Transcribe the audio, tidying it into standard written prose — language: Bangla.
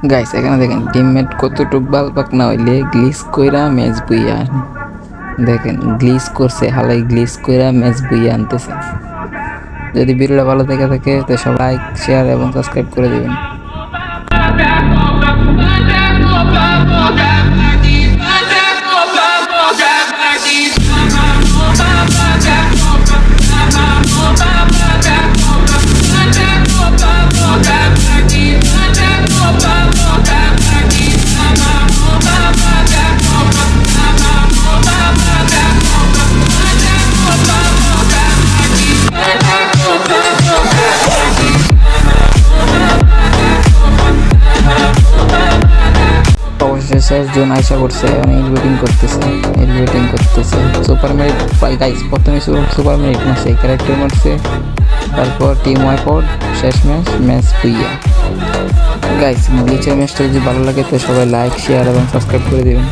গাইস এখানে দেখেন টিমমেট কতটুক বালপাক না হইলে গ্লিচ কইরা ম্যাচ বুইয়া দেখেন গ্লিচ করছে, হালাই গ্লিচ কইরা ম্যাচ বুইয়া আনতেছে। যদি ভিডিওটা ভালো থেকে থাকে তো সবাই লাইক শেয়ার এবং সাবস্ক্রাইব করে দিবেন। অবশেষে শেষ জন আশা করছে, এলিভেটিং করতেছে সুপার মেরিট পাই গাইস। প্রথমে সুপার মেরিট মারছে, ক্যারেক্টার মারছে, তারপর টিম ওয়াইপ আউট, শেষ ম্যাচ পুইয়া। গাইস গ্লিচের ম্যাচটা যদি ভালো লাগে তো সবাই লাইক শেয়ার এবং সাবস্ক্রাইব করে দিবেন।